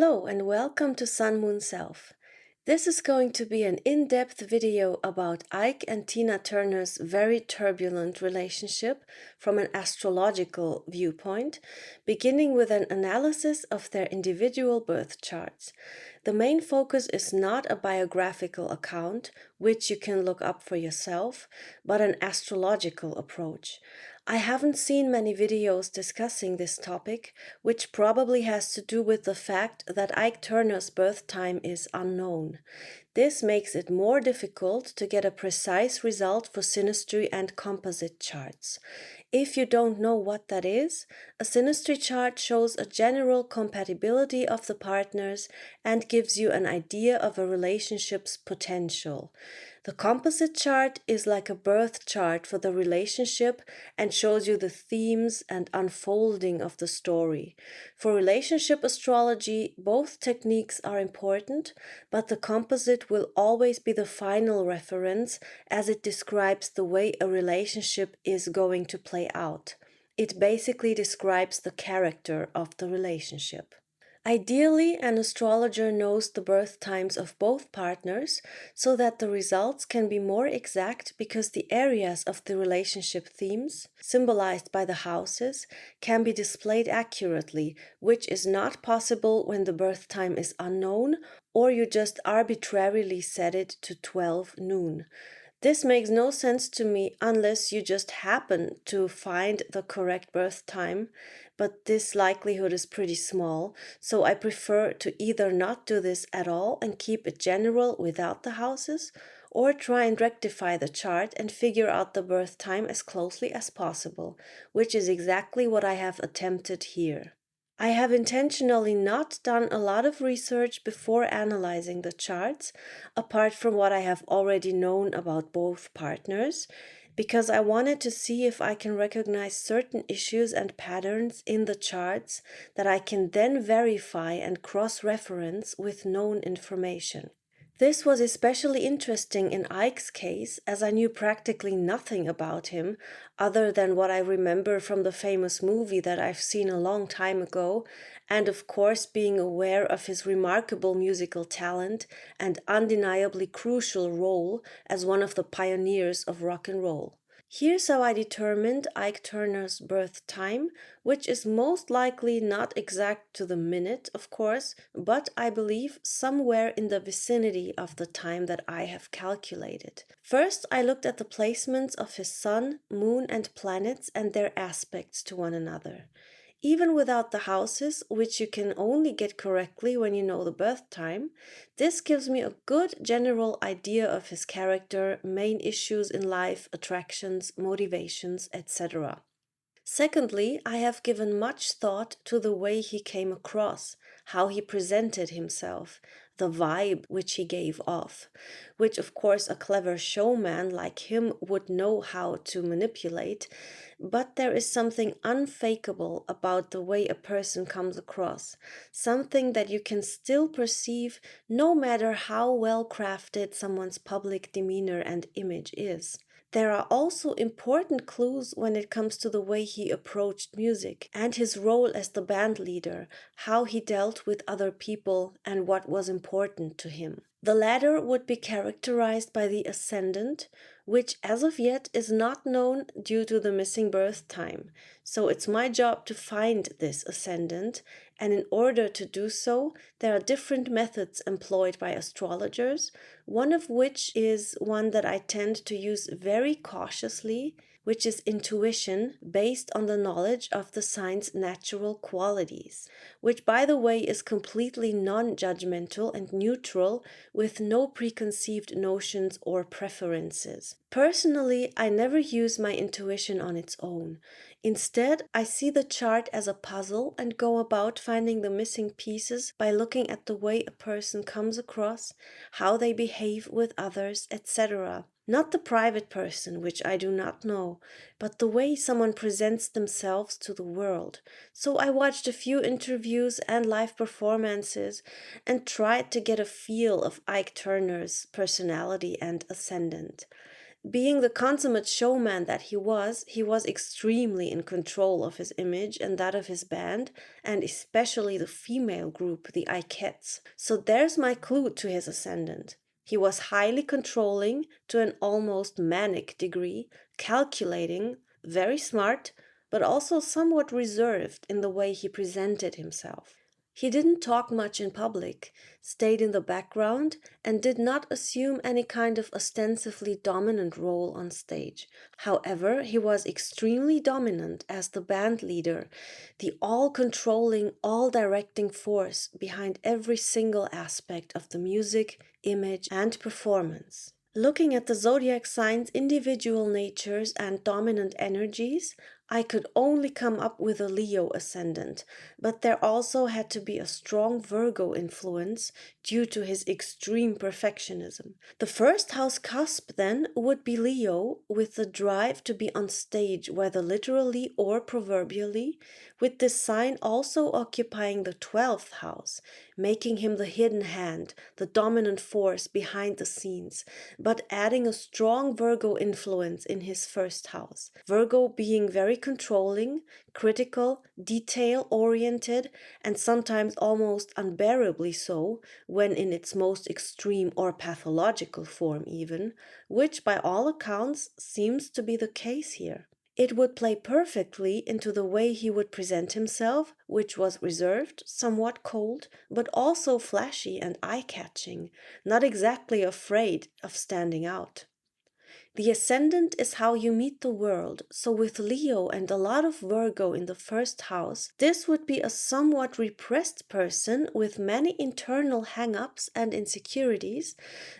Hello and welcome to Sun Moon Self. This is going to be an in-depth video about Ike and Tina Turner's very turbulent relationship from an astrological viewpoint, beginning with an analysis of their individual birth charts. The main focus is not a biographical account, which you can look up for yourself, but an astrological approach. I haven't seen many videos discussing this topic, which probably has to do with the fact that Ike Turner's birth time is unknown. This makes it more difficult to get a precise result for synastry and composite charts. If you don't know what that is, a synastry chart shows a general compatibility of the partners and gives you an idea of a relationship's potential. The composite chart is like a birth chart for the relationship and shows you the themes and unfolding of the story. For relationship astrology, both techniques are important, but the composite will always be the final reference as it describes the way a relationship is going to play out. It basically describes the character of the relationship. Ideally, an astrologer knows the birth times of both partners so that the results can be more exact because the areas of the relationship themes, symbolized by the houses, can be displayed accurately, which is not possible when the birth time is unknown or you just arbitrarily set it to 12 noon. This makes no sense to me unless you just happen to find the correct birth time, but this likelihood is pretty small, so I prefer to either not do this at all and keep it general without the houses, or try and rectify the chart and figure out the birth time as closely as possible, which is exactly what I have attempted here. I have intentionally not done a lot of research before analyzing the charts, apart from what I have already known about both partners, because I wanted to see if I can recognize certain issues and patterns in the charts that I can then verify and cross-reference with known information. This was especially interesting in Ike's case, as I knew practically nothing about him, other than what I remember from the famous movie that I've seen a long time ago, and of course being aware of his remarkable musical talent and undeniably crucial role as one of the pioneers of rock and roll. Here's how I determined Ike Turner's birth time, which is most likely not exact to the minute, of course, but I believe somewhere in the vicinity of the time that I have calculated. First, I looked at the placements of his sun, moon, and planets and their aspects to one another. Even without the houses, which you can only get correctly when you know the birth time, this gives me a good general idea of his character, main issues in life, attractions, motivations, etc. Secondly, I have given much thought to the way he came across, how he presented himself, the vibe which he gave off, which of course a clever showman like him would know how to manipulate, but there is something unfakeable about the way a person comes across, something that you can still perceive no matter how well crafted someone's public demeanor and image is. There are also important clues when it comes to the way he approached music and his role as the band leader, how he dealt with other people, and what was important to him. The latter would be characterized by the ascendant, which as of yet is not known due to the missing birth time. So it's my job to find this ascendant, and in order to do so, there are different methods employed by astrologers, one of which is one that I tend to use very cautiously, which is intuition based on the knowledge of the sign's natural qualities, which by the way is completely non-judgmental and neutral with no preconceived notions or preferences. Personally, I never use my intuition on its own. Instead, I see the chart as a puzzle and go about finding the missing pieces by looking at the way a person comes across, how they behave with others, etc. Not the private person, which I do not know, but the way someone presents themselves to the world. So I watched a few interviews and live performances and tried to get a feel of Ike Turner's personality and ascendant. Being the consummate showman that he was extremely in control of his image and that of his band, and especially the female group, the Ikettes. So there's my clue to his ascendant. He was highly controlling to an almost manic degree, calculating, very smart, but also somewhat reserved in the way he presented himself. He didn't talk much in public, stayed in the background, and did not assume any kind of ostensively dominant role on stage. However, he was extremely dominant as the band leader, the all controlling, all directing force behind every single aspect of the music, image, and performance. Looking at the zodiac signs' individual natures and dominant energies, I could only come up with a Leo ascendant, but there also had to be a strong Virgo influence due to his extreme perfectionism. The first house cusp then would be Leo, with the drive to be on stage, whether literally or proverbially, with this sign also occupying the 12th house, making him the hidden hand, the dominant force behind the scenes, but adding a strong Virgo influence in his first house. Virgo being very controlling, critical, detail-oriented, and sometimes almost unbearably so when in its most extreme or pathological form even, which by all accounts seems to be the case here. It would play perfectly into the way he would present himself, which was reserved, somewhat cold, but also flashy and eye-catching, not exactly afraid of standing out. The ascendant is how you meet the world, so with Leo and a lot of Virgo in the first house, this would be a somewhat repressed person with many internal hang-ups and insecurities,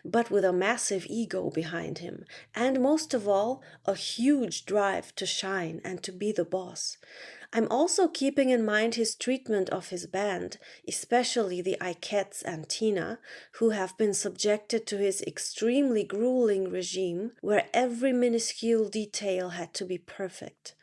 but with a massive ego behind him, and most of all, a huge drive to shine and to be the boss. I'm also keeping in mind his treatment of his band, especially the Ikettes and Tina, who have been subjected to his extremely grueling regime where every minuscule detail had to be perfect.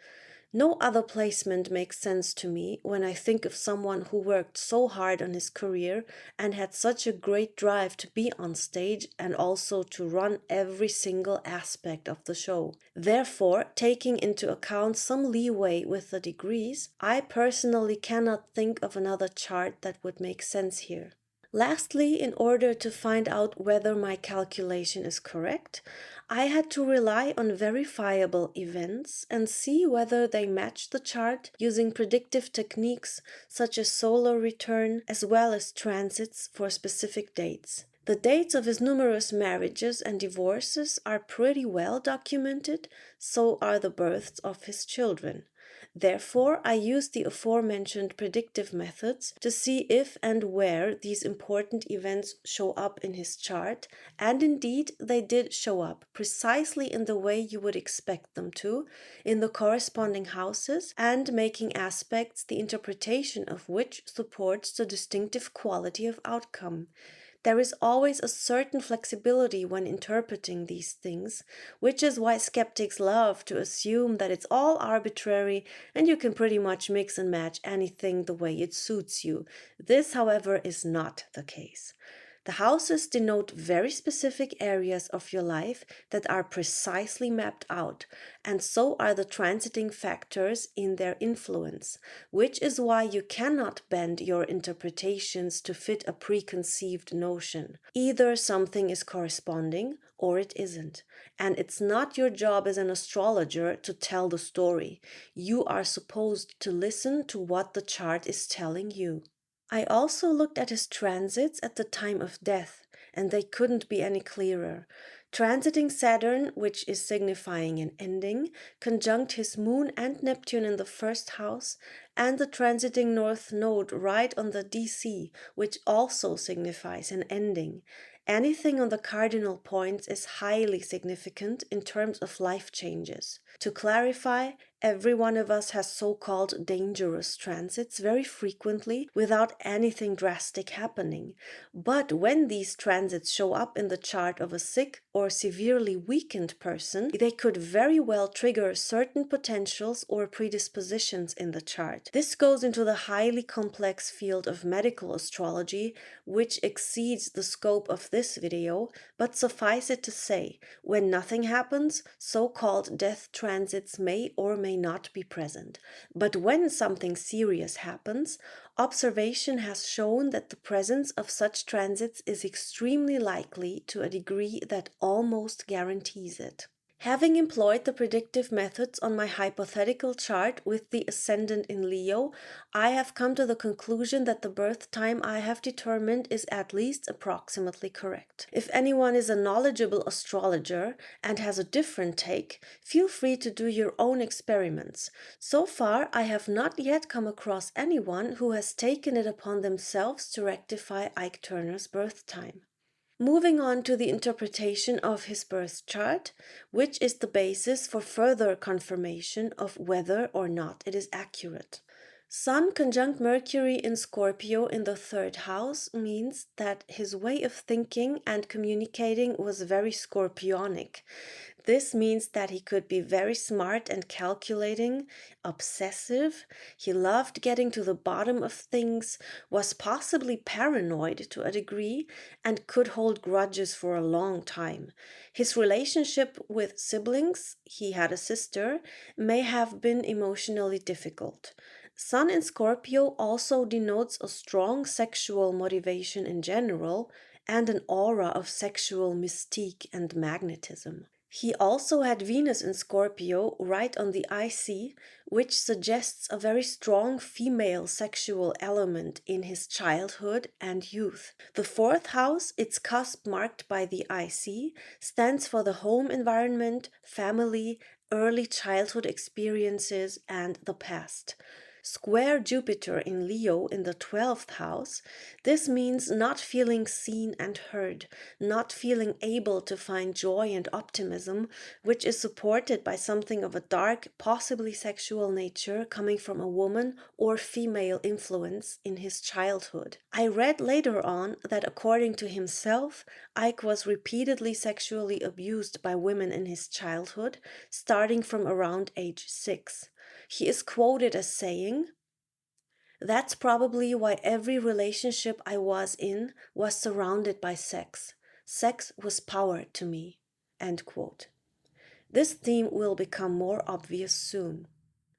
No other placement makes sense to me when I think of someone who worked so hard on his career and had such a great drive to be on stage and also to run every single aspect of the show. Therefore, taking into account some leeway with the degrees, I personally cannot think of another chart that would make sense here. Lastly, in order to find out whether my calculation is correct, I had to rely on verifiable events and see whether they match the chart using predictive techniques such as solar return as well as transits for specific dates. The dates of his numerous marriages and divorces are pretty well documented, so are the births of his children. Therefore, I used the aforementioned predictive methods to see if and where these important events show up in his chart, and indeed they did show up precisely in the way you would expect them to, in the corresponding houses, and making aspects the interpretation of which supports the distinctive quality of outcome. There is always a certain flexibility when interpreting these things, which is why skeptics love to assume that it's all arbitrary and you can pretty much mix and match anything the way it suits you. This, however, is not the case. The houses denote very specific areas of your life that are precisely mapped out, and so are the transiting factors in their influence, which is why you cannot bend your interpretations to fit a preconceived notion. Either something is corresponding or it isn't, and it's not your job as an astrologer to tell the story. You are supposed to listen to what the chart is telling you. I also looked at his transits at the time of death, and they couldn't be any clearer. Transiting Saturn, which is signifying an ending, conjunct his moon and Neptune in the first house, and the transiting North Node right on the DC, which also signifies an ending. Anything on the cardinal points is highly significant in terms of life changes. To clarify, every one of us has so-called dangerous transits very frequently without anything drastic happening. But when these transits show up in the chart of a sick or severely weakened person, they could very well trigger certain potentials or predispositions in the chart. This goes into the highly complex field of medical astrology, which exceeds the scope of this video, but suffice it to say, when nothing happens, so-called death transits may or may not be present. But when something serious happens, observation has shown that the presence of such transits is extremely likely to a degree that almost guarantees it. Having employed the predictive methods on my hypothetical chart with the ascendant in Leo, I have come to the conclusion that the birth time I have determined is at least approximately correct. If anyone is a knowledgeable astrologer and has a different take, feel free to do your own experiments. So far, I have not yet come across anyone who has taken it upon themselves to rectify Ike Turner's birth time. Moving on to the interpretation of his birth chart, which is the basis for further confirmation of whether or not it is accurate. Sun conjunct Mercury in Scorpio in the third house means that his way of thinking and communicating was very Scorpionic. This means that he could be very smart and calculating, obsessive, he loved getting to the bottom of things, was possibly paranoid to a degree, and could hold grudges for a long time. His relationship with siblings, he had a sister, may have been emotionally difficult. Sun in Scorpio also denotes a strong sexual motivation in general and an aura of sexual mystique and magnetism. He also had Venus in Scorpio right on the IC, which suggests a very strong female sexual element in his childhood and youth. The fourth house, its cusp marked by the IC, stands for the home environment, family, early childhood experiences, and the past. Square Jupiter in Leo in the 12th house, this means not feeling seen and heard, not feeling able to find joy and optimism, which is supported by something of a dark, possibly sexual nature coming from a woman or female influence in his childhood. I read later on that according to himself, Ike was repeatedly sexually abused by women in his childhood, starting from around age 6. He is quoted as saying, "That's probably why every relationship I was in was surrounded by sex. Sex was power to me." End quote. This theme will become more obvious soon.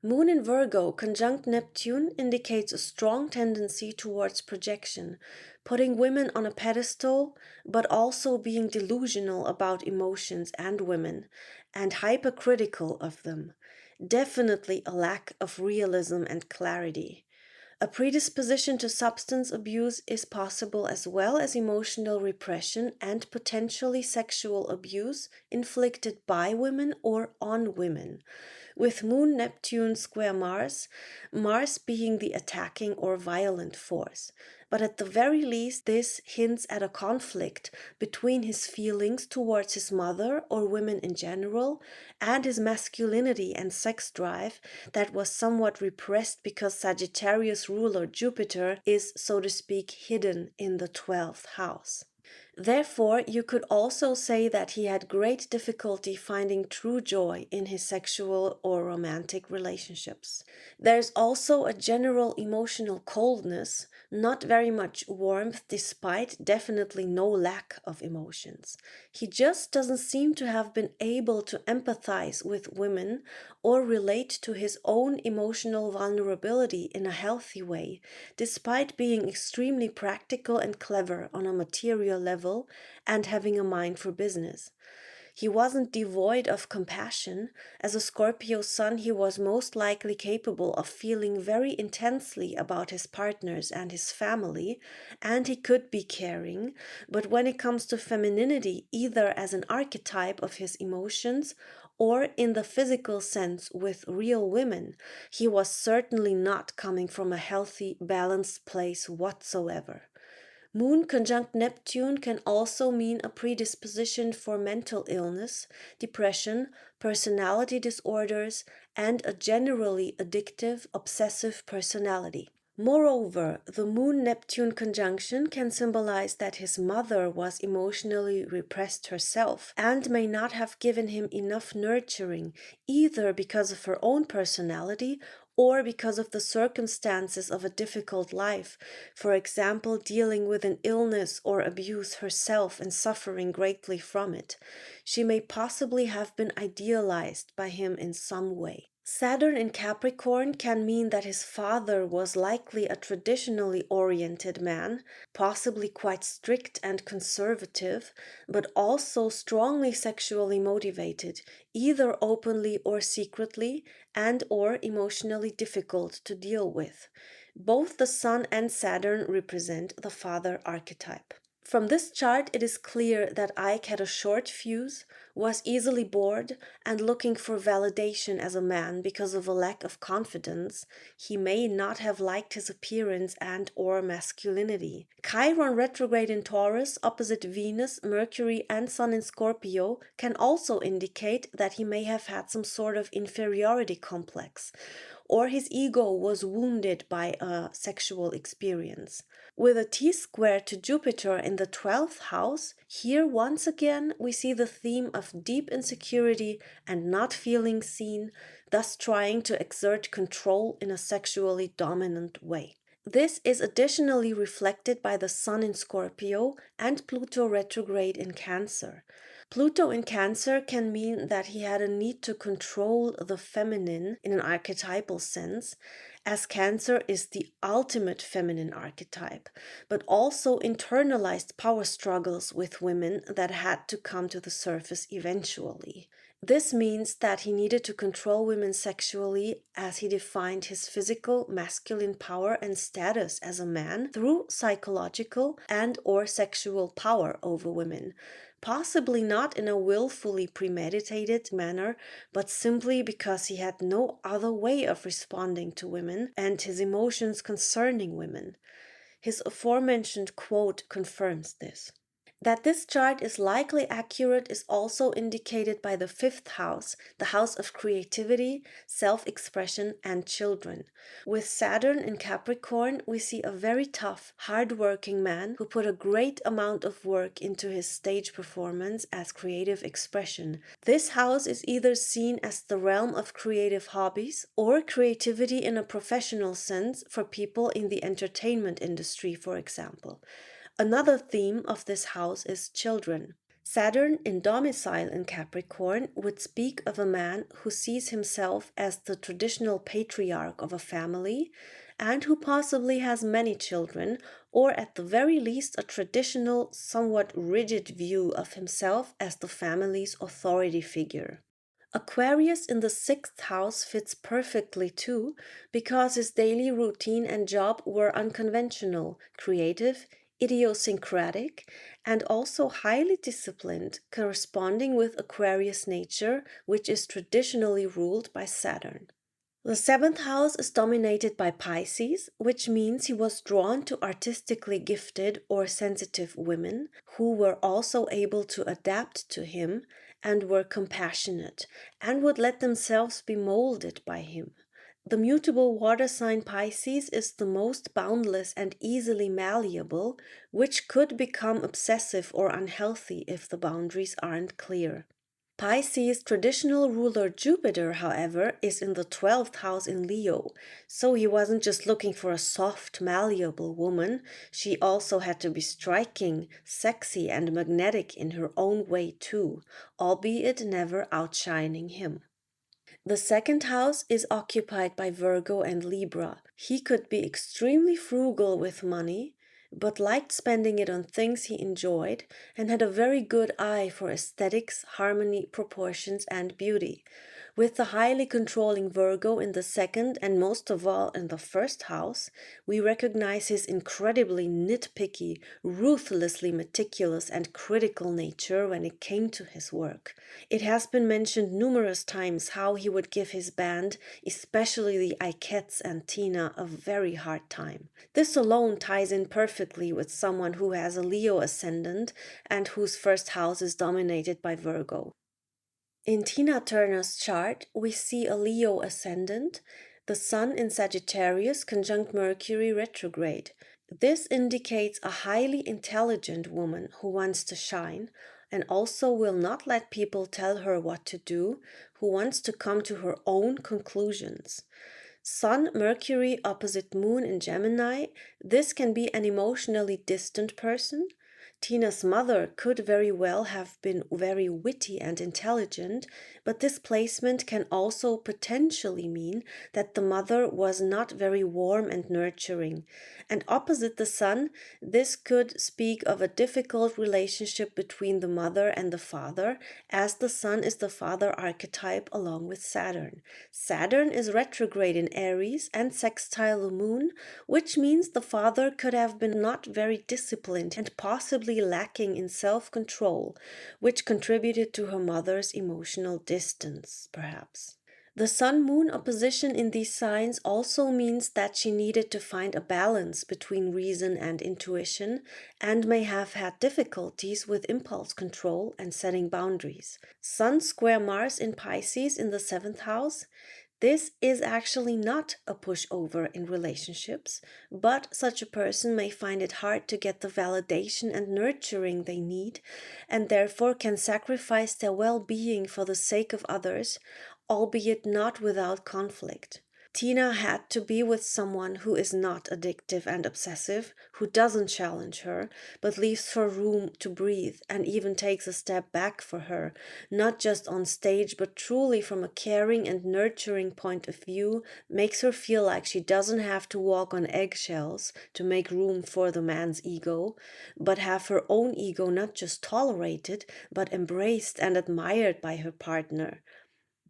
Moon in Virgo conjunct Neptune indicates a strong tendency towards projection, putting women on a pedestal, but also being delusional about emotions and women, and hypercritical of them. Definitely a lack of realism and clarity. A predisposition to substance abuse is possible as well as emotional repression and potentially sexual abuse inflicted by women or on women. With Moon Neptune square Mars, Mars being the attacking or violent force. But at the very least, this hints at a conflict between his feelings towards his mother or women in general and his masculinity and sex drive that was somewhat repressed because Sagittarius ruler Jupiter is, so to speak, hidden in the 12th house. Therefore, you could also say that he had great difficulty finding true joy in his sexual or romantic relationships. There's also a general emotional coldness, not very much warmth despite definitely no lack of emotions. He just doesn't seem to have been able to empathize with women or relate to his own emotional vulnerability in a healthy way, despite being extremely practical and clever on a material level and having a mind for business. He wasn't devoid of compassion. As a Scorpio sun, he was most likely capable of feeling very intensely about his partners and his family, and he could be caring, but when it comes to femininity, either as an archetype of his emotions or in the physical sense with real women, he was certainly not coming from a healthy, balanced place whatsoever. Moon conjunct Neptune can also mean a predisposition for mental illness, depression, personality disorders, and a generally addictive, obsessive personality. Moreover, the Moon Neptune conjunction can symbolize that his mother was emotionally repressed herself and may not have given him enough nurturing, either because of her own personality or because of the circumstances of a difficult life, for example, dealing with an illness or abuse herself and suffering greatly from it. She may possibly have been idealized by him in some way. Saturn in Capricorn can mean that his father was likely a traditionally oriented man, possibly quite strict and conservative, but also strongly sexually motivated, either openly or secretly, and or emotionally difficult to deal with. Both the Sun and Saturn represent the father archetype. From this chart, it is clear that Ike had a short fuse, was easily bored, and looking for validation as a man because of a lack of confidence. He may not have liked his appearance and or masculinity. Chiron retrograde in Taurus, opposite Venus, Mercury, and Sun in Scorpio can also indicate that he may have had some sort of inferiority complex, or his ego was wounded by a sexual experience. With a T-square to Jupiter in the 12th house, here once again we see the theme of deep insecurity and not feeling seen, thus trying to exert control in a sexually dominant way. This is additionally reflected by the Sun in Scorpio and Pluto retrograde in Cancer. Pluto in Cancer can mean that he had a need to control the feminine in an archetypal sense, as Cancer is the ultimate feminine archetype, but also internalized power struggles with women that had to come to the surface eventually. This means that he needed to control women sexually as he defined his physical masculine power and status as a man through psychological and or sexual power over women, possibly not in a willfully premeditated manner, but simply because he had no other way of responding to women and his emotions concerning women. His aforementioned quote confirms this. That this chart is likely accurate is also indicated by the 5th house, the house of creativity, self-expression, and children. With Saturn in Capricorn, we see a very tough, hard-working man who put a great amount of work into his stage performance as creative expression. This house is either seen as the realm of creative hobbies or creativity in a professional sense for people in the entertainment industry, for example. Another theme of this house is children. Saturn in domicile in Capricorn would speak of a man who sees himself as the traditional patriarch of a family and who possibly has many children, or at the very least a traditional, somewhat rigid view of himself as the family's authority figure. Aquarius in the 6th house fits perfectly too, because his daily routine and job were unconventional, creative, idiosyncratic, and also highly disciplined, corresponding with Aquarius nature, which is traditionally ruled by Saturn. The 7th house is dominated by Pisces, which means he was drawn to artistically gifted or sensitive women who were also able to adapt to him and were compassionate and would let themselves be molded by him. The mutable water sign Pisces is the most boundless and easily malleable, which could become obsessive or unhealthy if the boundaries aren't clear. Pisces' traditional ruler Jupiter, however, is in the 12th house in Leo, so he wasn't just looking for a soft, malleable woman, she also had to be striking, sexy, and magnetic in her own way too, albeit never outshining him. The 2nd house is occupied by Virgo and Libra. He could be extremely frugal with money, but liked spending it on things he enjoyed and had a very good eye for aesthetics, harmony, proportions, and beauty. With the highly controlling Virgo in the 2nd and most of all in the 1st house, we recognize his incredibly nitpicky, ruthlessly meticulous, and critical nature when it came to his work. It has been mentioned numerous times how he would give his band, especially the Ikettes and Tina, a very hard time. This alone ties in perfectly perfectly with someone who has a Leo ascendant and whose first house is dominated by Virgo. In Tina Turner's chart, we see a Leo ascendant, the Sun in Sagittarius conjunct Mercury retrograde. This indicates a highly intelligent woman who wants to shine and also will not let people tell her what to do, who wants to come to her own conclusions. Sun, Mercury opposite Moon in Gemini, this can be an emotionally distant person. Tina's mother could very well have been very witty and intelligent, but this placement can also potentially mean that the mother was not very warm and nurturing. And opposite the Sun, this could speak of a difficult relationship between the mother and the father, as the Sun is the father archetype along with Saturn. Saturn is retrograde in Aries and sextile the Moon, which means the father could have been not very disciplined and possibly lacking in self-control, which contributed to her mother's emotional distance, perhaps. The Sun-Moon opposition in these signs also means that she needed to find a balance between reason and intuition and may have had difficulties with impulse control and setting boundaries. Sun square Mars in Pisces in the 7th house. This is actually not a pushover in relationships, but such a person may find it hard to get the validation and nurturing they need, and therefore can sacrifice their well-being for the sake of others, albeit not without conflict. Tina had to be with someone who is not addictive and obsessive, who doesn't challenge her, but leaves her room to breathe and even takes a step back for her, not just on stage, but truly from a caring and nurturing point of view, makes her feel like she doesn't have to walk on eggshells to make room for the man's ego, but have her own ego not just tolerated, but embraced and admired by her partner.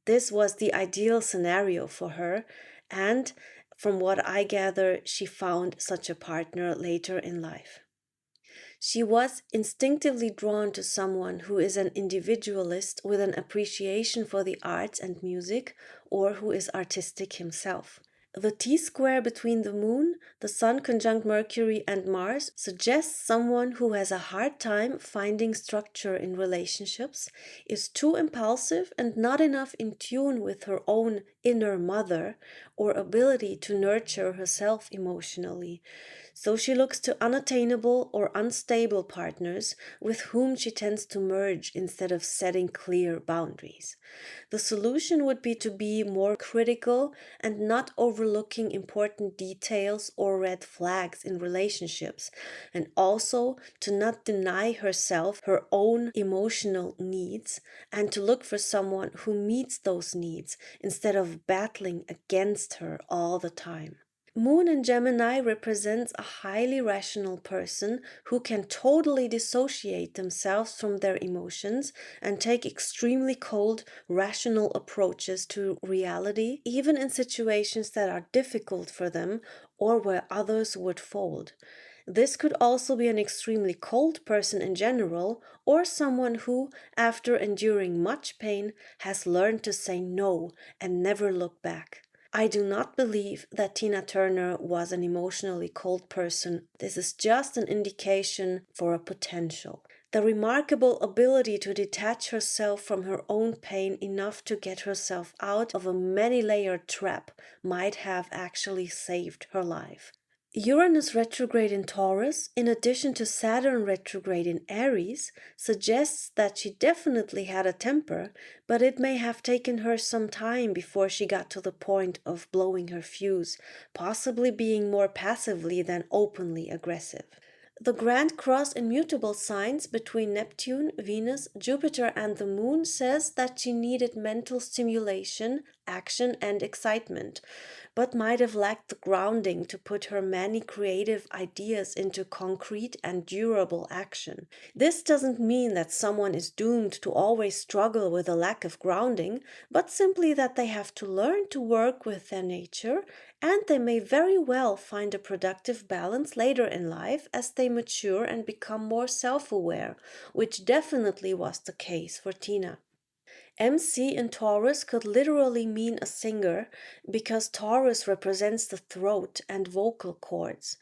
This was the ideal scenario for her, and from what I gather, she found such a partner later in life. She was instinctively drawn to someone who is an individualist with an appreciation for the arts and music, or who is artistic himself. The T-square between the Moon, the Sun conjunct Mercury and Mars suggests someone who has a hard time finding structure in relationships, is too impulsive and not enough in tune with her own inner mother or ability to nurture herself emotionally. So she looks to unattainable or unstable partners with whom she tends to merge instead of setting clear boundaries. The solution would be to be more critical and not overlooking important details or red flags in relationships, and also to not deny herself her own emotional needs and to look for someone who meets those needs instead of battling against her all the time. Moon in Gemini represents a highly rational person who can totally dissociate themselves from their emotions and take extremely cold, rational approaches to reality, even in situations that are difficult for them or where others would fold. This could also be an extremely cold person in general, or someone who, after enduring much pain, has learned to say no and never look back. I do not believe that Tina Turner was an emotionally cold person. This is just an indication for a potential. The remarkable ability to detach herself from her own pain enough to get herself out of a many-layered trap might have actually saved her life. Uranus retrograde in Taurus, in addition to Saturn retrograde in Aries, suggests that she definitely had a temper, but it may have taken her some time before she got to the point of blowing her fuse, possibly being more passively than openly aggressive. The Grand Cross in mutable signs between Neptune, Venus, Jupiter, and the Moon says that she needed mental stimulation, action, and excitement, but might have lacked the grounding to put her many creative ideas into concrete and durable action. This doesn't mean that someone is doomed to always struggle with a lack of grounding, but simply that they have to learn to work with their nature, and they may very well find a productive balance later in life as they mature and become more self-aware, which definitely was the case for Tina. MC in Taurus could literally mean a singer because Taurus represents the throat and vocal cords,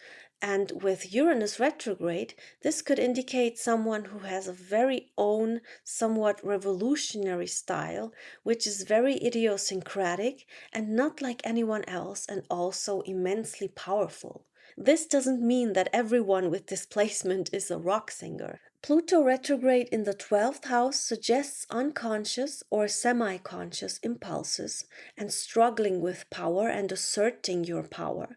And with Uranus retrograde, this could indicate someone who has a very own, somewhat revolutionary style, which is very idiosyncratic and not like anyone else, and also immensely powerful. This doesn't mean that everyone with this placement is a rock singer. Pluto retrograde in the 12th house suggests unconscious or semi conscious impulses and struggling with power and asserting your power,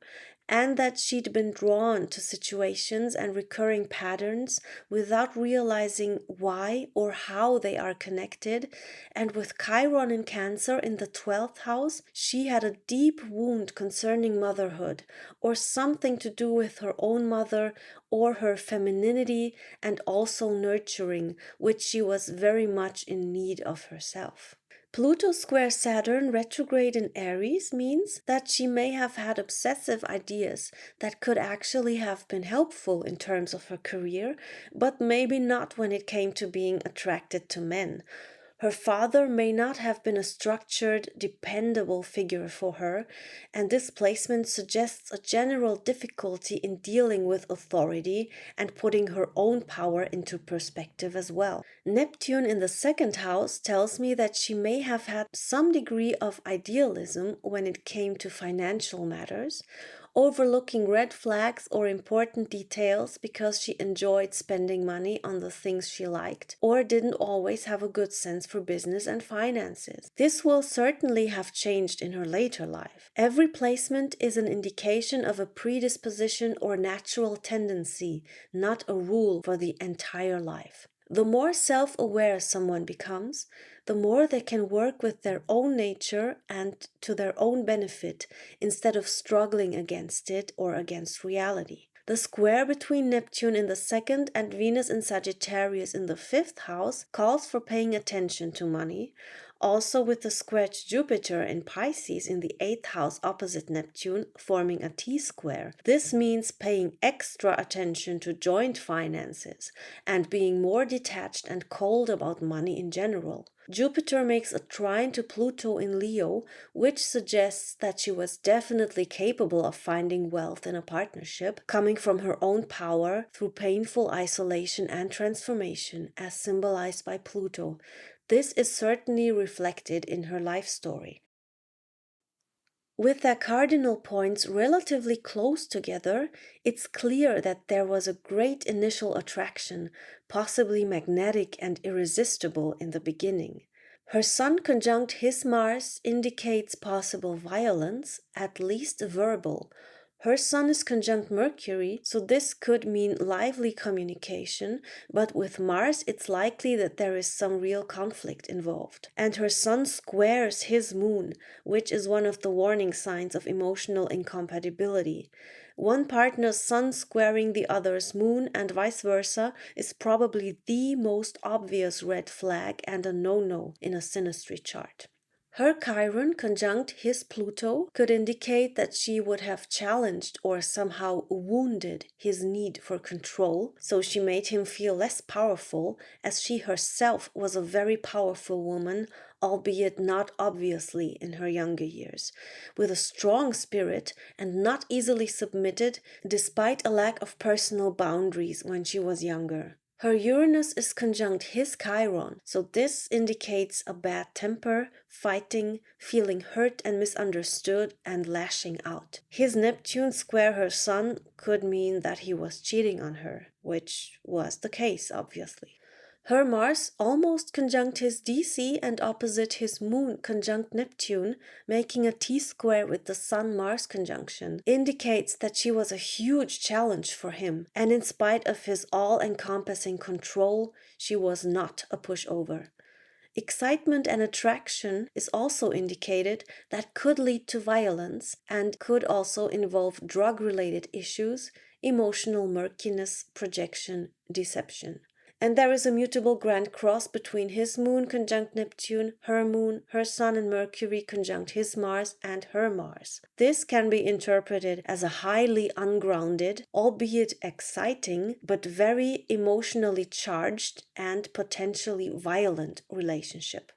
and that she'd been drawn to situations and recurring patterns without realizing why or how they are connected. And with Chiron in Cancer in the 12th house, she had a deep wound concerning motherhood, or something to do with her own mother or her femininity, and also nurturing, which she was very much in need of herself. Pluto square Saturn retrograde in Aries means that she may have had obsessive ideas that could actually have been helpful in terms of her career, but maybe not when it came to being attracted to men. Her father may not have been a structured, dependable figure for her, and this placement suggests a general difficulty in dealing with authority and putting her own power into perspective as well. Neptune in the second house tells me that she may have had some degree of idealism when it came to financial matters, overlooking red flags or important details because she enjoyed spending money on the things she liked, or didn't always have a good sense for business and finances. This will certainly have changed in her later life. Every placement is an indication of a predisposition or natural tendency, not a rule for the entire life. The more self-aware someone becomes, the more they can work with their own nature and to their own benefit instead of struggling against it or against reality. The square between Neptune in the second and Venus in Sagittarius in the fifth house calls for paying attention to money. Also, with the square to Jupiter in Pisces in the 8th house opposite Neptune forming a T-square. This means paying extra attention to joint finances and being more detached and cold about money in general. Jupiter makes a trine to Pluto in Leo, which suggests that she was definitely capable of finding wealth in a partnership, coming from her own power through painful isolation and transformation, as symbolized by Pluto. This is certainly reflected in her life story. With their cardinal points relatively close together, it's clear that there was a great initial attraction, possibly magnetic and irresistible in the beginning. Her Sun conjunct his Mars indicates possible violence, at least verbal. Her Sun is conjunct Mercury, so this could mean lively communication, but with Mars it's likely that there is some real conflict involved. And her Sun squares his Moon, which is one of the warning signs of emotional incompatibility. One partner's Sun squaring the other's Moon and vice versa is probably the most obvious red flag and a no-no in a synastry chart. Her Chiron conjunct his Pluto could indicate that she would have challenged or somehow wounded his need for control, so she made him feel less powerful, as she herself was a very powerful woman, albeit not obviously in her younger years, with a strong spirit and not easily submitted despite a lack of personal boundaries when she was younger. Her Uranus is conjunct his Chiron, so this indicates a bad temper, fighting, feeling hurt and misunderstood, and lashing out. His Neptune square her Sun could mean that he was cheating on her, which was the case, obviously. Her Mars almost conjunct his DC and opposite his Moon conjunct Neptune, making a T-square with the Sun-Mars conjunction, indicates that she was a huge challenge for him, and in spite of his all-encompassing control, she was not a pushover. Excitement and attraction is also indicated that could lead to violence and could also involve drug-related issues, emotional murkiness, projection, deception. And there is a mutable grand cross between his Moon conjunct Neptune, her Sun and Mercury conjunct his Mars, and her Mars. This can be interpreted as a highly ungrounded, albeit exciting, but very emotionally charged and potentially violent relationship.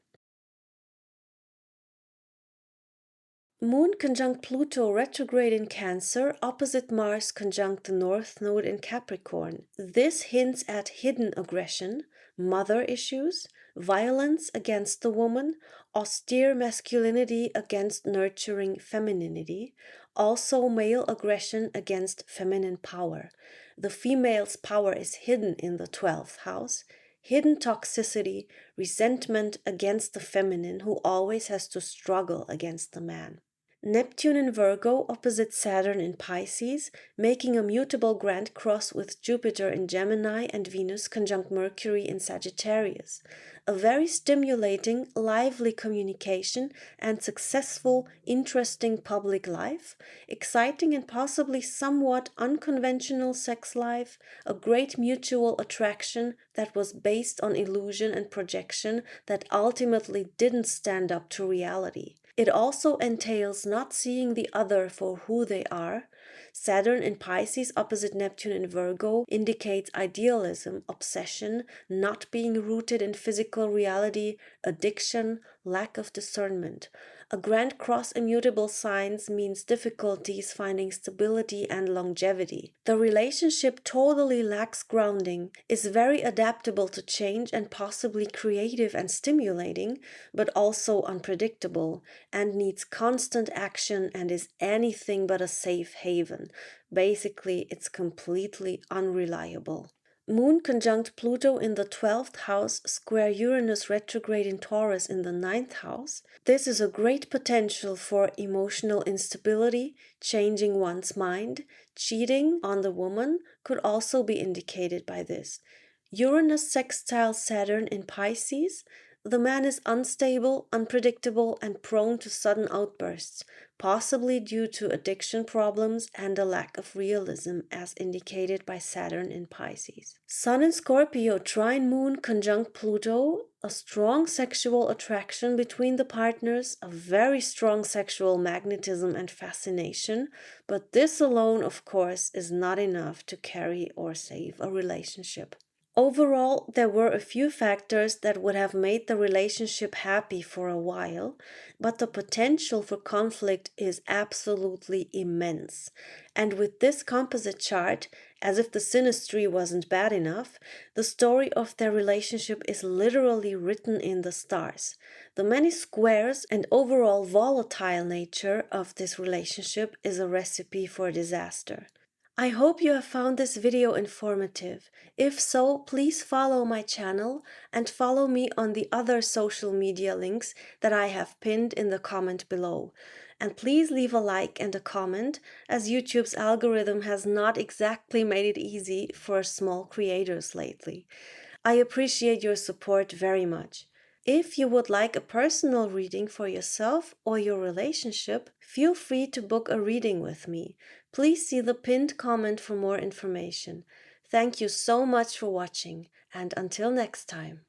Moon conjunct Pluto retrograde in Cancer, opposite Mars conjunct the North Node in Capricorn. This hints at hidden aggression, mother issues, violence against the woman, austere masculinity against nurturing femininity, also male aggression against feminine power. The female's power is hidden in the 12th house. Hidden toxicity, resentment against the feminine who always has to struggle against the man. Neptune in Virgo opposite Saturn in Pisces, making a mutable grand cross with Jupiter in Gemini and Venus conjunct Mercury in Sagittarius. A very stimulating, lively communication and successful, interesting public life, exciting and possibly somewhat unconventional sex life, a great mutual attraction that was based on illusion and projection that ultimately didn't stand up to reality. It also entails not seeing the other for who they are. Saturn in Pisces opposite Neptune in Virgo indicates idealism, obsession, not being rooted in physical reality, addiction, lack of discernment. A grand cross immutable signs means difficulties finding stability and longevity. The relationship totally lacks grounding, is very adaptable to change and possibly creative and stimulating, but also unpredictable, and needs constant action and is anything but a safe haven. Basically, it's completely unreliable. Moon conjunct Pluto in the 12th house, square Uranus retrograde in Taurus in the 9th house. This is a great potential for emotional instability, changing one's mind. Cheating on the woman could also be indicated by this. Uranus sextile Saturn in Pisces. The man is unstable, unpredictable, and prone to sudden outbursts, possibly due to addiction problems and a lack of realism, as indicated by Saturn in Pisces. Sun in Scorpio trine Moon conjunct Pluto, a strong sexual attraction between the partners, a very strong sexual magnetism and fascination, but this alone, of course, is not enough to carry or save a relationship. Overall, there were a few factors that would have made the relationship happy for a while, but the potential for conflict is absolutely immense. And with this composite chart, as if the synastry wasn't bad enough, the story of their relationship is literally written in the stars. The many squares and overall volatile nature of this relationship is a recipe for disaster. I hope you have found this video informative. If so, please follow my channel and follow me on the other social media links that I have pinned in the comment below. And please leave a like and a comment, as YouTube's algorithm has not exactly made it easy for small creators lately. I appreciate your support very much. If you would like a personal reading for yourself or your relationship, feel free to book a reading with me. Please see the pinned comment for more information. Thank you so much for watching, and until next time.